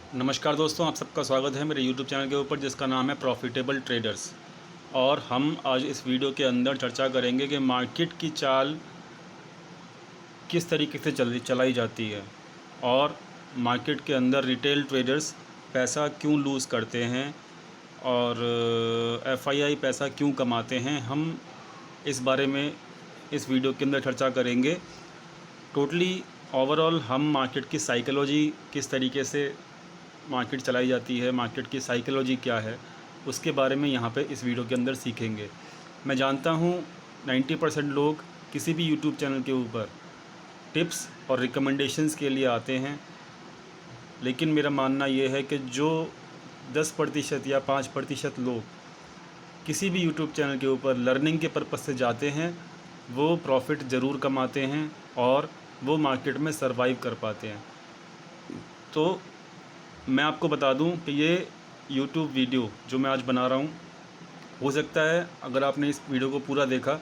नमस्कार दोस्तों, आप सबका स्वागत है मेरे YouTube चैनल के ऊपर जिसका नाम है प्रॉफिटेबल ट्रेडर्स। और हम आज इस वीडियो के अंदर चर्चा करेंगे कि मार्केट की चाल किस तरीके से चलाई जाती है और मार्केट के अंदर रिटेल ट्रेडर्स पैसा क्यों लूज़ करते हैं और FII पैसा क्यों कमाते हैं। हम इस बारे में इस वीडियो के अंदर चर्चा करेंगे। टोटली ओवरऑल हम मार्केट की साइकोलॉजी किस तरीके से मार्केट चलाई जाती है, मार्केट की साइकोलॉजी क्या है, उसके बारे में यहाँ पे इस वीडियो के अंदर सीखेंगे। मैं जानता हूँ 90% लोग किसी भी यूट्यूब चैनल के ऊपर टिप्स और रिकमेंडेशंस के लिए आते हैं, लेकिन मेरा मानना ये है कि जो 10% या 5% लोग किसी भी यूट्यूब चैनल के ऊपर लर्निंग के पर्पज़ से जाते हैं वो प्रॉफिट ज़रूर कमाते हैं और वो मार्केट में सरवाइव कर पाते हैं। तो मैं आपको बता दूं कि ये YouTube वीडियो जो मैं आज बना रहा हूं, हो सकता है अगर आपने इस वीडियो को पूरा देखा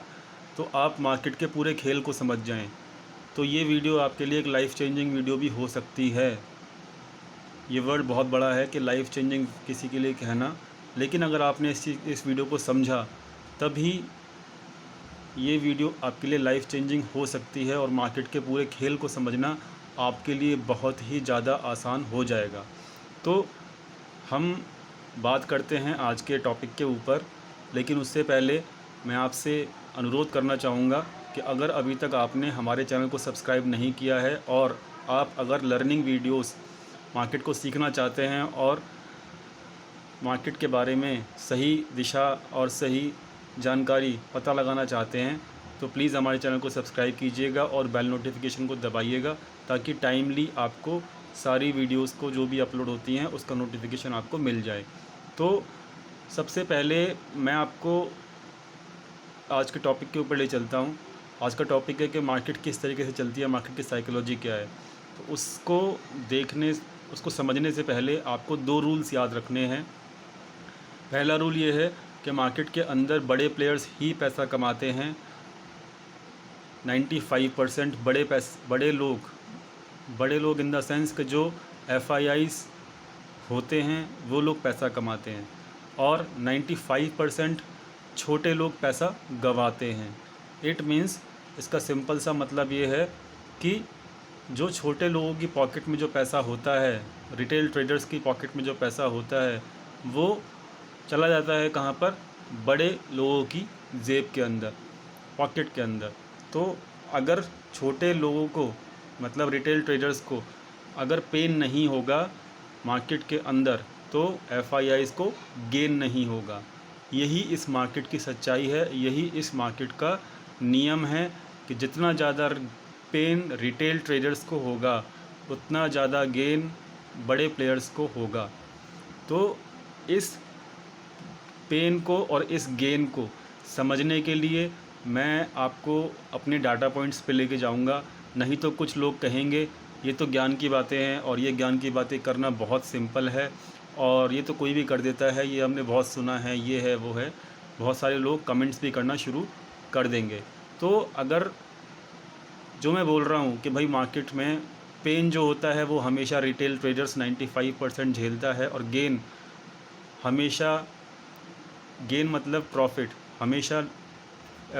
तो आप मार्केट के पूरे खेल को समझ जाएं। तो ये वीडियो आपके लिए एक लाइफ चेंजिंग वीडियो भी हो सकती है। ये वर्ड बहुत बड़ा है कि लाइफ चेंजिंग किसी के लिए कहना, लेकिन अगर आपने इस वीडियो को समझा तभी ये वीडियो आपके लिए लाइफ चेंजिंग हो सकती है और मार्केट के पूरे खेल को समझना आपके लिए बहुत ही ज़्यादा आसान हो जाएगा। तो हम बात करते हैं आज के टॉपिक के ऊपर, लेकिन उससे पहले मैं आपसे अनुरोध करना चाहूँगा कि अगर अभी तक आपने हमारे चैनल को सब्सक्राइब नहीं किया है और आप अगर लर्निंग वीडियोस मार्केट को सीखना चाहते हैं और मार्केट के बारे में सही दिशा और सही जानकारी पता लगाना चाहते हैं तो प्लीज़ हमारे चैनल को सब्सक्राइब कीजिएगा और बेल नोटिफिकेशन को दबाइएगा ताकि टाइमली आपको सारी वीडियोस को जो भी अपलोड होती हैं उसका नोटिफिकेशन आपको मिल जाए। तो सबसे पहले मैं आपको आज के टॉपिक के ऊपर ले चलता हूँ। आज का टॉपिक है कि मार्केट किस तरीके से चलती है, मार्केट की साइकोलॉजी क्या है। तो उसको समझने से पहले आपको 2 रूल्स याद रखने हैं। पहला रूल ये है कि मार्केट के अंदर बड़े प्लेयर्स ही पैसा कमाते हैं। 95% बड़े लोग इन द सेंस कि जो FIIs होते हैं वो लोग पैसा कमाते हैं और 95% छोटे लोग पैसा गंवाते हैं। इट मीन्स, इसका सिंपल सा मतलब ये है कि जो छोटे लोगों की पॉकेट में जो पैसा होता है, रिटेल ट्रेडर्स की पॉकेट में जो पैसा होता है, वो चला जाता है कहाँ पर? बड़े लोगों की जेब के अंदर, पॉकेट के अंदर। तो अगर छोटे लोगों को मतलब रिटेल ट्रेडर्स को अगर पेन नहीं होगा मार्केट के अंदर तो FIIs को गेन नहीं होगा। यही इस मार्केट की सच्चाई है, यही इस मार्केट का नियम है कि जितना ज़्यादा पेन रिटेल ट्रेडर्स को होगा उतना ज़्यादा गेन बड़े प्लेयर्स को होगा। तो इस पेन को और इस गेन को समझने के लिए मैं आपको अपने डाटा पॉइंट्स पे लेके जाऊंगा। नहीं तो कुछ लोग कहेंगे ये तो ज्ञान की बातें हैं और ये ज्ञान की बातें करना बहुत सिंपल है और ये तो कोई भी कर देता है, ये हमने बहुत सुना है, ये है वो है। बहुत सारे लोग कमेंट्स भी करना शुरू कर देंगे। तो अगर जो मैं बोल रहा हूँ कि भाई मार्केट में पेन जो होता है वो हमेशा रिटेल ट्रेडर्स 95% झेलता है और हमेशा गेन मतलब प्रॉफिट हमेशा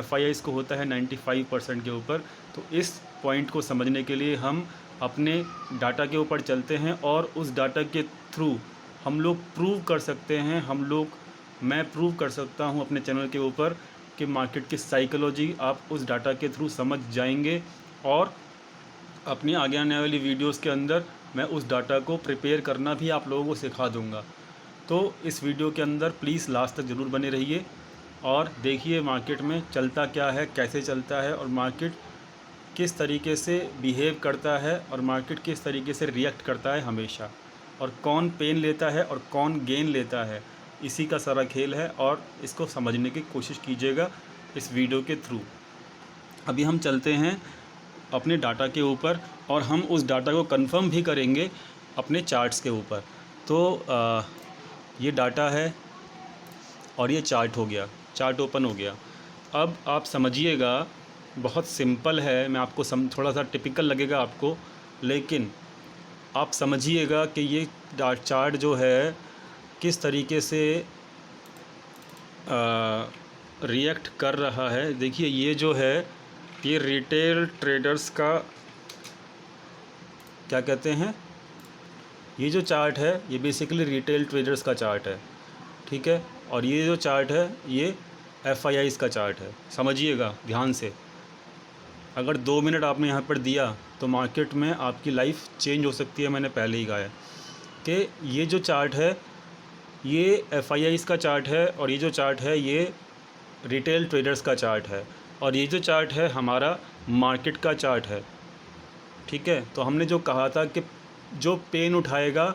FIIs को होता है 95% के ऊपर। तो इस पॉइंट को समझने के लिए हम अपने डाटा के ऊपर चलते हैं और उस डाटा के थ्रू हम लोग प्रूव कर सकते हैं, मैं प्रूव कर सकता हूं अपने चैनल के ऊपर कि मार्केट की साइकोलॉजी आप उस डाटा के थ्रू समझ जाएंगे और अपनी आगे आने वाली वीडियोस के अंदर मैं उस डाटा को प्रिपेयर करना भी आप लोगों को सिखा दूंगा। तो इस वीडियो के अंदर प्लीज़ लास्ट तक ज़रूर बने रहिए और देखिए मार्केट में चलता क्या है, कैसे चलता है और मार्केट किस तरीके से बिहेव करता है और मार्केट किस तरीके से रिएक्ट करता है हमेशा, और कौन पेन लेता है और कौन गेन लेता है। इसी का सारा खेल है और इसको समझने की कोशिश कीजिएगा इस वीडियो के थ्रू। अभी हम चलते हैं अपने डाटा के ऊपर और हम उस डाटा को कंफर्म भी करेंगे अपने चार्ट्स के ऊपर। तो ये डाटा है और ये चार्ट हो गया, चार्ट ओपन हो गया। अब आप समझिएगा, बहुत सिंपल है, मैं आपको थोड़ा सा टिपिकल लगेगा आपको, लेकिन आप समझिएगा कि ये चार्ट जो है किस तरीके से रिएक्ट कर रहा है। देखिए ये जो है ये रिटेल ट्रेडर्स का क्या कहते हैं, ये जो चार्ट है ये बेसिकली रिटेल ट्रेडर्स का चार्ट है, ठीक है। और ये जो चार्ट है ये एफआईआईस का चार्ट है, समझिएगा ध्यान से। अगर 2 मिनट आपने यहाँ पर दिया तो मार्केट में आपकी लाइफ चेंज हो सकती है। मैंने पहले ही कहा है कि ये जो चार्ट है ये एफआईआईस का चार्ट है, और ये जो चार्ट है ये रिटेल ट्रेडर्स का चार्ट है, और ये जो चार्ट है हमारा मार्केट का चार्ट है, ठीक है। तो हमने जो कहा था कि जो पेन उठाएगा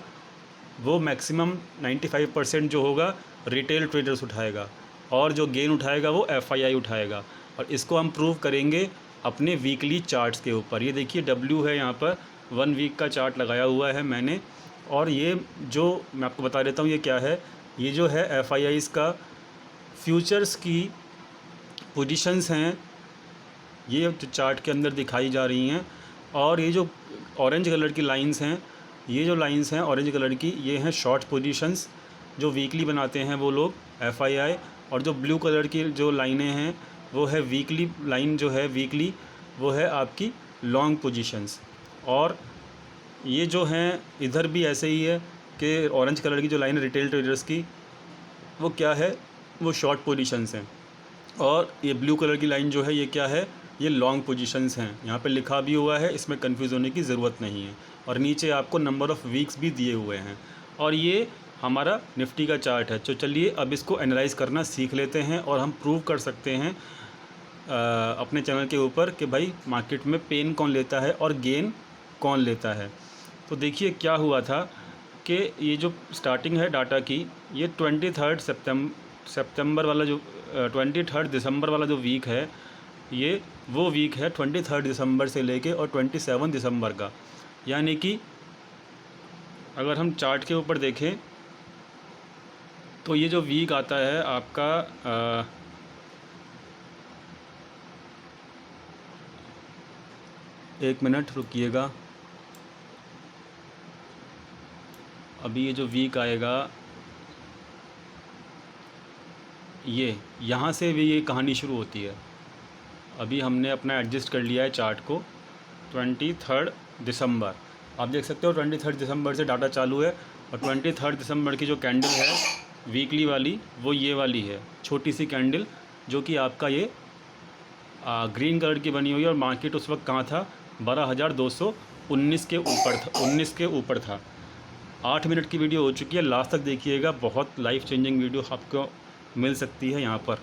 वो मैक्सिमम 95% जो होगा रिटेल ट्रेडर्स उठाएगा, और जो गेन उठाएगा वो एफआईआई उठाएगा। और इसको हम प्रूव करेंगे अपने वीकली चार्ट्स के ऊपर। ये देखिए डब्ल्यू है, यहाँ पर 1 वीक का चार्ट लगाया हुआ है मैंने, और ये जो मैं आपको बता देता हूँ ये क्या है। ये जो है एफआईआईस का फ्यूचर्स की पोजीशंस हैं, ये चार्ट के अंदर दिखाई जा रही हैं। और ये जो ऑरेंज कलर की लाइंस हैं, ये जो लाइंस हैं ऑरेंज कलर की, ये हैं शॉर्ट पोजीशंस जो वीकली बनाते हैं वो लोग एफआईआई। और जो ब्लू कलर की जो लाइनें हैं वो है वीकली लाइन, जो है वीकली वो है आपकी लॉन्ग पोजीशंस। और ये जो हैं इधर भी ऐसे ही है कि ऑरेंज कलर की जो लाइन है रिटेल ट्रेडर्स की, वो क्या है, वो शॉर्ट पोजीशंस हैं। और ये ब्लू कलर की लाइन जो है ये क्या है, ये लॉन्ग पोजीशंस हैं। यहाँ पे लिखा भी हुआ है, इसमें कंफ्यूज होने की ज़रूरत नहीं है। और नीचे आपको नंबर ऑफ़ वीक्स भी दिए हुए हैं। और ये हमारा निफ्टी का चार्ट है। तो चलिए अब इसको एनालाइज़ करना सीख लेते हैं, और हम प्रूव कर सकते हैं अपने चैनल के ऊपर कि भाई मार्केट में पेन कौन लेता है और गेन कौन लेता है। तो देखिए क्या हुआ था कि ये जो स्टार्टिंग है डाटा की, ये 23 सितंबर वाला जो 23 दिसंबर वाला जो वीक है, ये वो वीक है 23 दिसंबर से लेके और 27 दिसंबर का। यानी कि अगर हम चार्ट के ऊपर देखें तो ये जो वीक आता है आपका एक मिनट रुकिएगा, अभी ये जो वीक आएगा ये यहाँ से भी ये कहानी शुरू होती है। अभी हमने अपना एडजस्ट कर लिया है चार्ट को 23 दिसंबर। आप देख सकते हो 23 दिसंबर से डाटा चालू है, और 23 दिसंबर की जो कैंडल है वीकली वाली वो ये वाली है, छोटी सी कैंडल, जो कि आपका ये ग्रीन कलर की बनी हुई है। और मार्केट उस वक्त कहाँ था, 12,219 के ऊपर था, 19 के ऊपर था। 8 मिनट की वीडियो हो चुकी है, लास्ट तक देखिएगा, बहुत लाइफ चेंजिंग वीडियो आपको मिल सकती है यहाँ पर।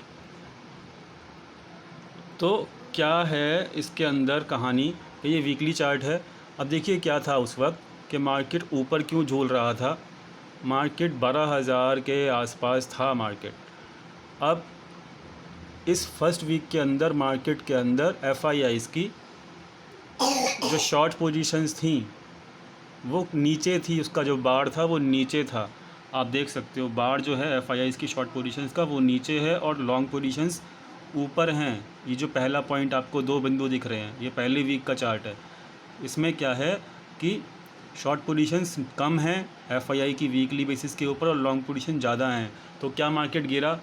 तो क्या है इसके अंदर कहानी, ये वीकली चार्ट है। अब देखिए क्या था उस वक्त कि मार्केट ऊपर क्यों झूल रहा था, मार्केट 12,000 के आसपास था मार्केट। अब इस फर्स्ट वीक के अंदर मार्केट के अंदर एफआईआईस की जो शॉर्ट पोजीशंस थी वो नीचे थी, उसका जो बार था वो नीचे था। आप देख सकते हो बार जो है एफआईआईस की शॉर्ट पोजीशंस का वो नीचे है, और लॉन्ग पोजीशंस ऊपर हैं। ये जो पहला पॉइंट आपको 2 बिंदु दिख रहे हैं, ये पहले वीक का चार्ट है। इसमें क्या है कि शॉर्ट पोजीशंस कम हैं एफआईआई की वीकली बेसिस के ऊपर, और लॉन्ग पोजीशन ज़्यादा हैं। तो क्या मार्केट गिरा,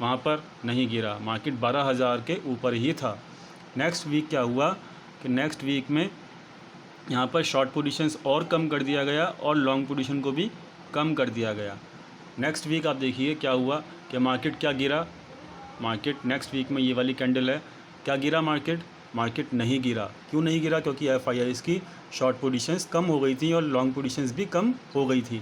वहाँ पर नहीं गिरा, मार्केट 12,000 के ऊपर ही था। नेक्स्ट वीक क्या हुआ कि नेक्स्ट वीक में यहाँ पर शॉर्ट पोजीशंस और कम कर दिया गया, और लॉन्ग पोजीशन को भी कम कर दिया गया। नेक्स्ट वीक आप देखिए क्या हुआ कि मार्केट क्या गिरा, मार्केट नेक्स्ट वीक में ये वाली कैंडल है, क्या गिरा मार्केट नहीं गिरा। क्यों नहीं गिरा, क्योंकि एफआईआईस की शॉर्ट पोजीशंस कम हो गई थी और लॉन्ग पोजीशंस भी कम हो गई थी।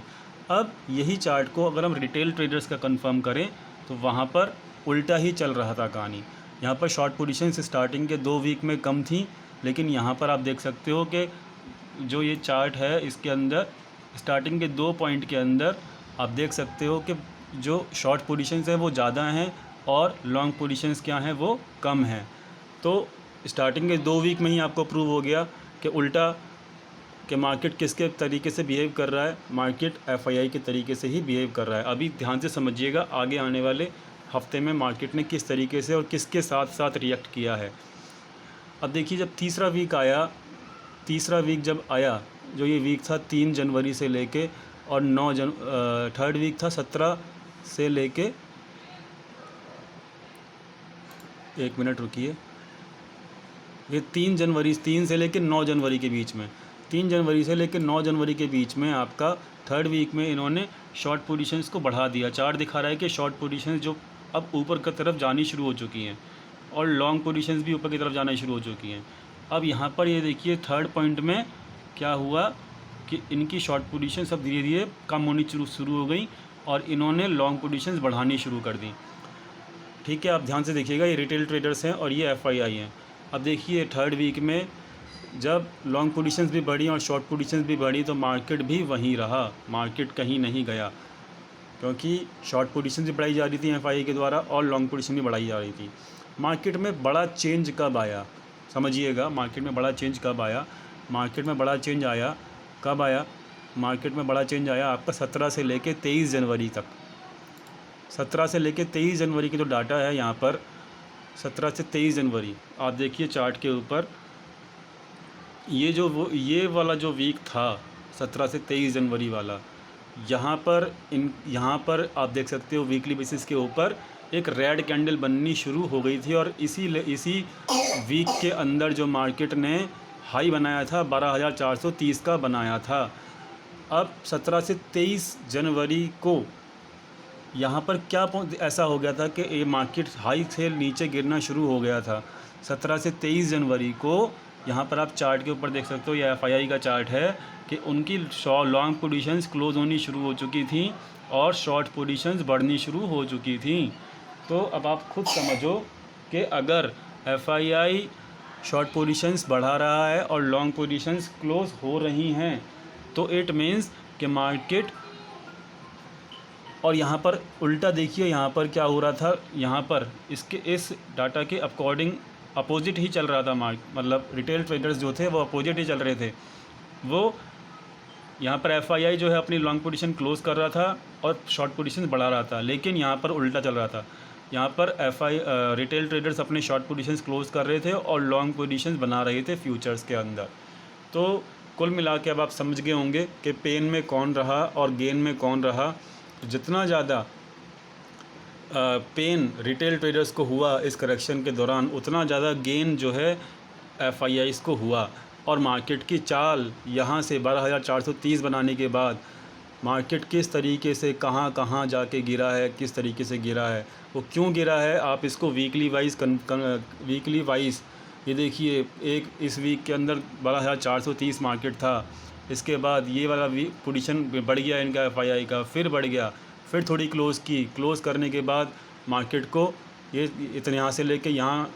अब यही चार्ट को अगर हम रिटेल ट्रेडर्स का कंफर्म करें तो वहाँ पर उल्टा ही चल रहा था कहानी। यहाँ पर शॉर्ट पोजीशंस स्टार्टिंग के 2 वीक में कम थी, लेकिन यहाँ पर आप देख सकते हो कि जो ये चार्ट है इसके अंदर स्टार्टिंग के 2 पॉइंट के अंदर आप देख सकते हो कि जो शॉर्ट पोजीशंस हैं वो ज़्यादा हैं, और लॉन्ग पोजीशंस क्या हैं वो कम हैं। तो स्टार्टिंग के 2 वीक में ही आपको प्रूव हो गया कि उल्टा कि मार्केट किसके तरीके से बिहेव कर रहा है, मार्केट एफआईआई के तरीके से ही बिहेव कर रहा है। अभी ध्यान से समझिएगा आगे आने वाले हफ्ते में मार्केट ने किस तरीके से और किसके साथ साथ रिएक्ट किया है। अब देखिए जब तीसरा वीक जब आया जो ये वीक था 3 जनवरी से लेके और थर्ड वीक था 17 से लेके, एक मिनट रुकिए, ये 3 से लेकर 9 जनवरी के बीच में, 3 जनवरी से लेकर 9 जनवरी के बीच में आपका थर्ड वीक में इन्होंने शॉर्ट पोजीशंस को बढ़ा दिया। चार्ट दिखा रहा है कि शॉर्ट पोजीशंस जो अब ऊपर की तरफ जानी शुरू हो चुकी हैं और लॉन्ग पोजीशंस भी ऊपर की तरफ जाना शुरू हो चुकी हैं। अब यहाँ पर ये देखिए थर्ड पॉइंट में क्या हुआ कि इनकी शॉर्ट पोजीशन सब धीरे धीरे कम होनी शुरू हो गई और इन्होंने लॉन्ग पोजीशंस बढ़ानी शुरू कर दी। ठीक है, आप ध्यान से देखिएगा, ये रिटेल ट्रेडर्स हैं और ये FII हैं। अब देखिए थर्ड वीक में जब लॉन्ग पोजीशंस भी बढ़ी और शॉर्ट पोजीशंस भी बढ़ी तो मार्केट भी वहीं रहा, मार्केट कहीं नहीं गया, क्योंकि शॉर्ट पोजीशन भी बढ़ाई जा रही थी FII के द्वारा और लॉन्ग पोजीशन भी बढ़ाई जा रही थी। मार्केट में बड़ा चेंज कब आया, समझिएगा, मार्केट में बड़ा चेंज कब आया? मार्केट में बड़ा चेंज आया कब आया? मार्केट में बड़ा चेंज आया आपका 17 से लेके 23 जनवरी तक। 17 से लेके 23 जनवरी की जो डाटा है यहाँ पर, 17 से 23 जनवरी आप देखिए चार्ट के ऊपर, ये वाला जो वीक था 17 से 23 जनवरी वाला, यहाँ पर आप देख सकते हो वीकली बेसिस के ऊपर एक रेड कैंडल बननी शुरू हो गई थी और इसी वीक के अंदर जो मार्केट ने हाई बनाया था 12,430 का बनाया था। अब 17 से 23 जनवरी को यहाँ पर क्या ऐसा हो गया था कि ये मार्केट हाई से नीचे गिरना शुरू हो गया था। 17 से 23 जनवरी को यहाँ पर आप चार्ट के ऊपर देख सकते हो, यह FII का चार्ट है कि उनकी लॉन्ग पोजीशंस क्लोज होनी शुरू हो चुकी थी और शॉर्ट पोजीशंस बढ़नी शुरू हो चुकी थी। तो अब आप खुद समझो कि अगर FII शॉर्ट पोजीशंस बढ़ा रहा है और लॉन्ग पोजीशंस क्लोज हो रही हैं तो इट मीन्स कि मार्केट, और यहाँ पर उल्टा देखिए यहाँ पर क्या हो रहा था, यहाँ पर इस डाटा के अकॉर्डिंग अपोजिट ही चल रहा था मतलब रिटेल ट्रेडर्स जो थे वो अपोजिट ही चल रहे थे। वो यहाँ पर FII जो है अपनी लॉन्ग पोजीशन क्लोज कर रहा था और शॉर्ट पोजीशन बढ़ा रहा था, लेकिन यहाँ पर उल्टा चल रहा था। यहाँ पर रिटेल ट्रेडर्स अपने शॉर्ट पोजीशंस क्लोज कर रहे थे और लॉन्ग पोजीशंस बना रहे थे फ्यूचर्स के अंदर। तो कुल मिला के अब आप समझ गए होंगे कि पेन में कौन रहा और गेन में कौन रहा। जितना ज़्यादा पेन रिटेल ट्रेडर्स को हुआ इस करेक्शन के दौरान, उतना ज़्यादा गेन जो है FIIs को हुआ। और मार्केट की चाल यहाँ से 12,430 बनाने के बाद मार्केट किस तरीके से कहाँ जाके गिरा है, किस तरीके से गिरा है, वो क्यों गिरा है, आप इसको वीकली वाइज ये देखिए, एक इस वीक के अंदर 12,430 मार्केट था, इसके बाद ये वाला पोजीशन बढ़ गया इनका FII का, फिर बढ़ गया, फिर थोड़ी क्लोज़ करने के बाद मार्केट को ये इतने यहाँ से लेके यहाँ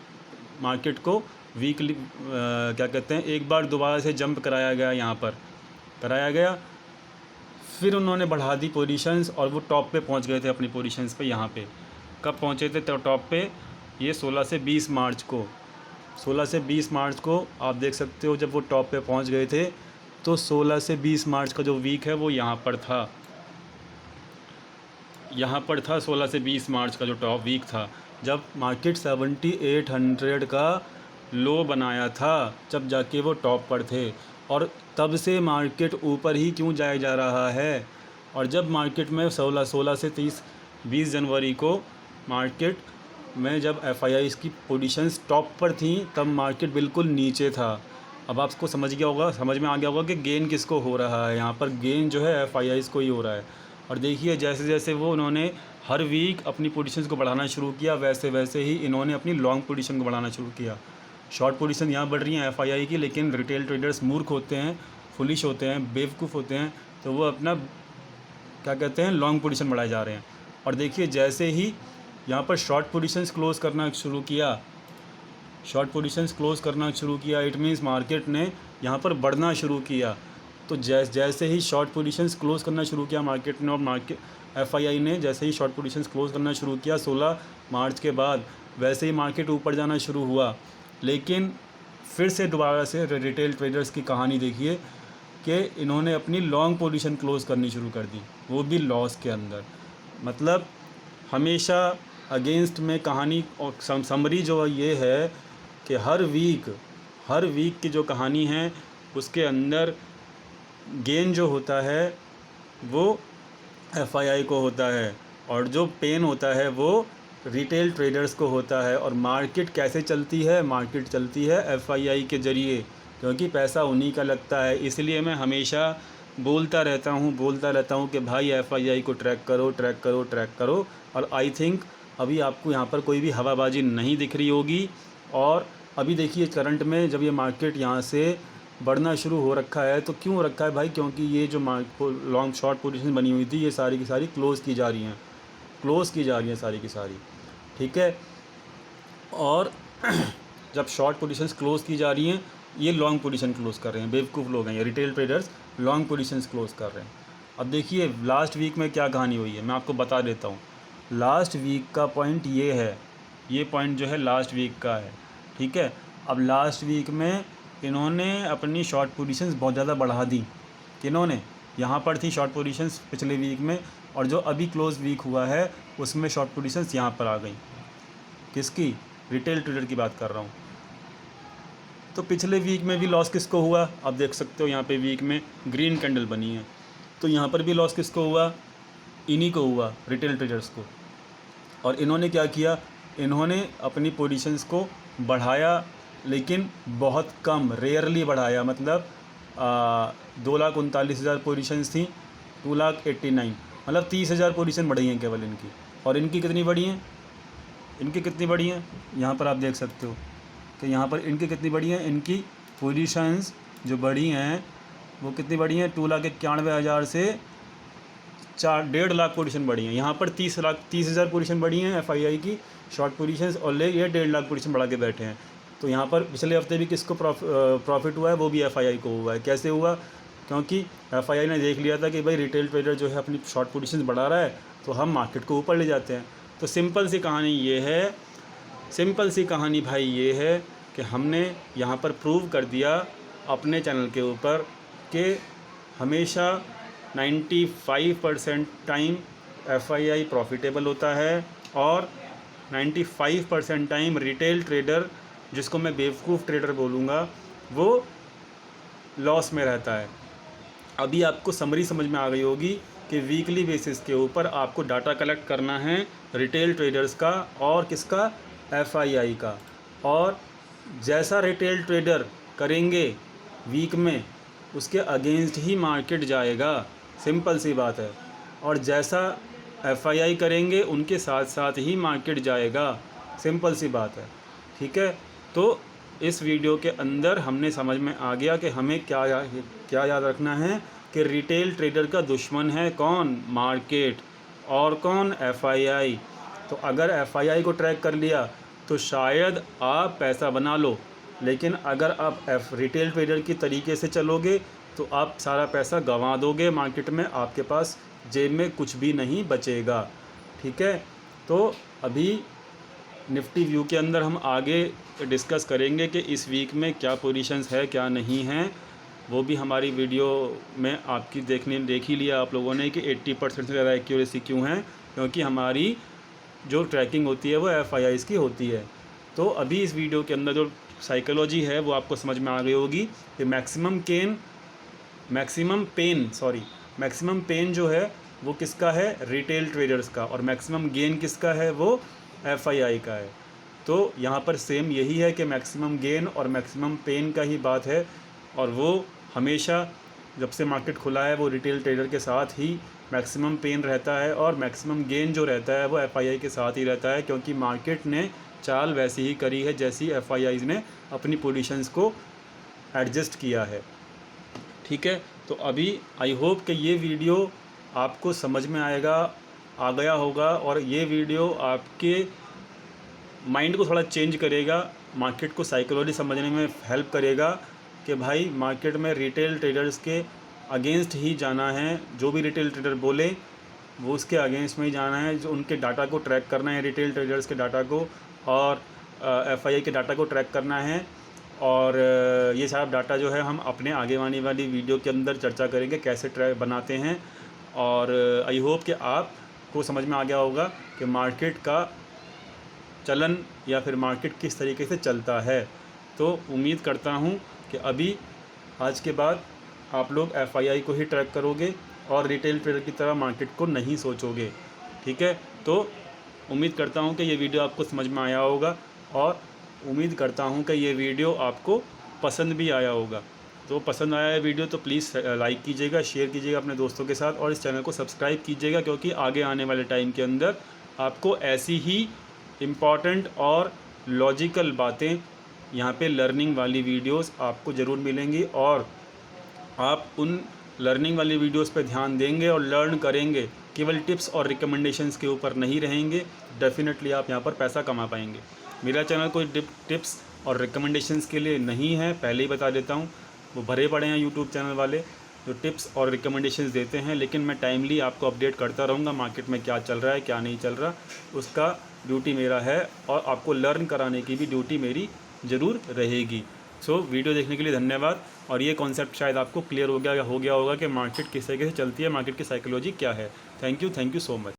मार्केट को वीकली क्या कहते हैं, एक बार दोबारा से जंप कराया गया, यहाँ पर कराया गया, फिर उन्होंने बढ़ा दी पोजीशंस और वो टॉप पे पहुँच गए थे अपनी पोजीशंस पे। यहाँ पे कब पहुँचे थे तो टॉप पे, ये 16 से 20 मार्च को आप देख सकते हो जब वो टॉप पे पहुँच गए थे। तो 16 से 20 मार्च का जो वीक है वो यहाँ पर था 16 से 20 मार्च का जो टॉप वीक था, जब मार्केट 7800 का लो बनाया था, जब जाके वो टॉप पर थे। और तब से मार्केट ऊपर ही क्यों जाया जा रहा है। और जब मार्केट में 16 से 20 जनवरी को मार्केट में जब FIIs की पोजीशंस टॉप पर थी, तब मार्केट बिल्कुल नीचे था। अब आपको समझ में आ गया होगा कि गेन किसको हो रहा है। यहाँ पर गेन जो है FIIs को ही हो रहा है। और देखिए जैसे जैसे वो उन्होंने हर वीक अपनी पोजीशंस को बढ़ाना शुरू किया, वैसे वैसे ही इन्होंने अपनी लॉन्ग पोजीशन को बढ़ाना शुरू किया। शॉर्ट पोजीशन यहाँ बढ़ रही हैं FII की, लेकिन रिटेल ट्रेडर्स मूर्ख होते हैं, फुलिश होते हैं, बेवकूफ़ होते हैं, तो वो अपना क्या कहते हैं लॉन्ग पोजीशन बढ़ाए जा रहे हैं। और देखिए जैसे ही यहाँ पर शॉर्ट पोजीशंस क्लोज़ करना शुरू किया, इट मीन्स मार्केट ने यहाँ पर बढ़ना शुरू किया। तो जैसे ही शॉर्ट पोजीशंस क्लोज़ करना शुरू किया मार्केट ने, और FII ने जैसे ही शॉर्ट पोजीशंस क्लोज़ करना शुरू किया 16 मार्च के बाद, वैसे ही मार्केट ऊपर जाना शुरू हुआ। लेकिन फिर से दोबारा से रिटेल ट्रेडर्स की कहानी देखिए कि इन्होंने अपनी लॉन्ग पोजीशन क्लोज़ करनी शुरू कर दी, वो भी लॉस के अंदर। मतलब हमेशा अगेंस्ट में कहानी और समरी जो ये है कि हर वीक की जो कहानी है उसके अंदर गेन जो होता है वो एफआईआई को होता है, और जो पेन होता है वो रिटेल ट्रेडर्स को होता है। और मार्केट कैसे चलती है? मार्केट चलती है एफआईआई के ज़रिए, क्योंकि पैसा उन्हीं का लगता है। इसलिए मैं हमेशा बोलता रहता हूँ कि भाई एफआईआई को ट्रैक करो, ट्रैक करो, ट्रैक करो। और आई थिंक अभी आपको यहाँ पर कोई भी हवाबाजी नहीं दिख रही होगी। और अभी देखिए करंट में जब ये मार्केट यहाँ से बढ़ना शुरू हो रखा है, तो क्यों हो रखा है भाई? क्योंकि ये जो लॉन्ग शॉर्ट पोजीशन बनी हुई थी, ये सारी की सारी क्लोज़ की जा रही हैं, क्लोज़ की जा रही हैं सारी की सारी, ठीक है। और जब शॉर्ट पोजीशंस क्लोज़ की जा रही हैं, ये लॉन्ग पोजीशन क्लोज़ कर रहे हैं, बेवकूफ़ लोग हैं ये retail traders, long positions close कर रहे हैं। अब देखिए लास्ट वीक में क्या कहानी हुई है, मैं आपको बता देता हूँ। लास्ट वीक का पॉइंट ये है, ये पॉइंट जो है लास्ट वीक का है, ठीक है। अब लास्ट वीक में इन्होंने अपनी शॉर्ट पोजीशंस बहुत ज़्यादा बढ़ा दी। किन्होंने? यहाँ पर थी शॉर्ट पोजीशंस पिछले वीक में, और जो अभी क्लोज़ वीक हुआ है उसमें शॉर्ट पोजीशंस यहाँ पर आ गई। किसकी? रिटेल ट्रेडर की बात कर रहा हूँ। तो पिछले वीक में भी लॉस किसको हुआ? आप देख सकते हो यहाँ पे वीक में ग्रीन कैंडल बनी है, तो यहाँ पर भी लॉस किसको हुआ? इन्हीं को हुआ, रिटेल ट्रेडर्स को। और इन्होंने क्या किया? इन्होंने अपनी पोजीशंस को बढ़ाया, लेकिन बहुत कम, रेयरली बढ़ाया। मतलब 2,39,000 पोजीशंस थी, 2,89,000, मतलब 30,000 पोजीशन बढ़ी हैं केवल इनकी। और इनकी कितनी बढ़ी हैं? इनकी कितनी बढ़ी हैं? यहाँ पर आप देख सकते हो कि यहाँ पर इनकी कितनी बढ़ी हैं। इनकी पोजीशंस जो बढ़ी हैं वो कितनी बढ़ी हैं? 2,91,000 से 1.5 लाख पोजीशन बढ़ी हैं। यहाँ पर 30,000 पोजीशन बढ़ी हैं एफआईआई की शॉर्ट पोजीशंस, और ये 1.5 लाख पोजीशन बढ़ा के बैठे हैं। तो यहाँ पर पिछले हफ्ते भी किसको प्रॉफिट हुआ है? वो भी एफआईआई को हुआ है। कैसे हुआ? क्योंकि एफआईआई ने देख लिया था कि भाई रिटेल ट्रेडर जो है अपनी शॉर्ट पोजीशंस बढ़ा रहा है, तो हम मार्केट को ऊपर ले जाते हैं। तो सिंपल सी कहानी ये है, सिंपल सी कहानी भाई ये है कि हमने यहाँ पर प्रूव कर दिया अपने चैनल के ऊपर कि हमेशा 95% टाइम एफआईआई प्रॉफिटेबल होता है, और 95% टाइम रिटेल ट्रेडर, जिसको मैं बेवकूफ़ ट्रेडर बोलूँगा, वो लॉस में रहता है। अभी आपको समरी समझ में आ गई होगी कि वीकली बेसिस के ऊपर आपको डाटा कलेक्ट करना है रिटेल ट्रेडर्स का और किसका? एफआईआई का। और जैसा रिटेल ट्रेडर करेंगे वीक में, उसके अगेंस्ट ही मार्केट जाएगा, सिंपल सी बात है। और जैसा एफआईआई करेंगे उनके साथ साथ ही मार्केट जाएगा, सिंपल सी बात है, ठीक है। तो इस वीडियो के अंदर हमने समझ में आ गया कि हमें क्या याद रखना है कि रिटेल ट्रेडर का दुश्मन है कौन? मार्केट। और कौन? एफआईआई। तो अगर एफआईआई को ट्रैक कर लिया तो शायद आप पैसा बना लो, लेकिन अगर आप रिटेल ट्रेडर की तरीके से चलोगे तो आप सारा पैसा गंवा दोगे मार्केट में, आपके पास जेब में कुछ भी नहीं बचेगा, ठीक है। तो अभी निफ्टी व्यू के अंदर हम आगे डिस्कस करेंगे कि इस वीक में क्या पोजीशंस है क्या नहीं है। वो भी हमारी वीडियो में आपकी देख ही लिया आप लोगों ने कि 80% से ज़्यादा एक्यूरेसी क्यों है, क्योंकि हमारी जो ट्रैकिंग होती है वो एफआईआईज़ की होती है। तो अभी इस वीडियो के अंदर जो साइकोलॉजी है वो आपको समझ में आ गई होगी कि मैक्सिमम पेन जो है वो किसका है? रिटेल ट्रेडर्स का, और मैक्सिमम गेन किसका है? वो एफआईआई का है। तो यहाँ पर सेम यही है कि मैक्सिमम गेन और मैक्सिमम पेन का ही बात है, और वो हमेशा जब से मार्केट खुला है वो रिटेल ट्रेडर के साथ ही मैक्सिमम पेन रहता है, और मैक्सिमम गेन जो रहता है वो एफआईआई के साथ ही रहता है, क्योंकि मार्केट ने चाल वैसी ही करी है जैसी एफआईआईज़ ने अपनी पोजीशंस को एडजस्ट किया है, ठीक है। तो अभी आई होप कि ये वीडियो आपको समझ में आ गया होगा, और ये वीडियो आपके माइंड को थोड़ा चेंज करेगा, मार्केट को साइकोलॉजी समझने में हेल्प करेगा कि भाई मार्केट में रिटेल ट्रेडर्स के अगेंस्ट ही जाना है। जो भी रिटेल ट्रेडर बोले वो उसके अगेंस्ट में ही जाना है, जो उनके डाटा को ट्रैक करना है, रिटेल ट्रेडर्स के डाटा को और एफआईआई के डाटा को ट्रैक करना है। और ये सारा डाटा जो है हम अपने आगे आने वाली वीडियो के अंदर चर्चा करेंगे कैसे ट्रैक बनाते हैं। और आई होप कि आपको समझ में आ गया होगा कि मार्केट का चलन या फिर मार्केट किस तरीके से चलता है। तो उम्मीद करता हूँ कि अभी आज के बाद आप लोग FII को ही ट्रैक करोगे और रिटेल ट्रेडर की तरह मार्केट को नहीं सोचोगे। ठीक है, तो उम्मीद करता हूँ कि ये वीडियो आपको समझ में आया होगा और उम्मीद करता हूँ कि ये वीडियो आपको पसंद भी आया होगा। तो पसंद आया है वीडियो तो प्लीज़ लाइक कीजिएगा, शेयर कीजिएगा अपने दोस्तों के साथ और इस चैनल को सब्सक्राइब कीजिएगा, क्योंकि आगे आने वाले टाइम के अंदर आपको ऐसी ही इम्पॉर्टेंट और लॉजिकल बातें यहाँ पे लर्निंग वाली वीडियोस आपको ज़रूर मिलेंगी और आप उन लर्निंग वाली वीडियोस पे ध्यान देंगे और लर्न करेंगे, केवल टिप्स और रिकमेंडेशंस के ऊपर नहीं रहेंगे। डेफिनेटली आप यहाँ पर पैसा कमा पाएंगे। मेरा चैनल कोई टिप्स और रिकमेंडेशंस के लिए नहीं है, पहले ही बता देता हूँ। वो भरे पड़े हैं यूट्यूब चैनल वाले जो टिप्स और रिकमेंडेशंस देते हैं, लेकिन मैं टाइमली आपको अपडेट करता रहूँगा मार्केट में क्या चल रहा है क्या नहीं चल रहा, उसका ड्यूटी मेरा है और आपको लर्न कराने की भी ड्यूटी मेरी ज़रूर रहेगी। सो वीडियो देखने के लिए धन्यवाद। और ये कॉन्सेप्ट शायद आपको क्लियर हो गया होगा कि मार्केट किस तरीके से चलती है, मार्केट की साइकोलॉजी क्या है। Thank you so much.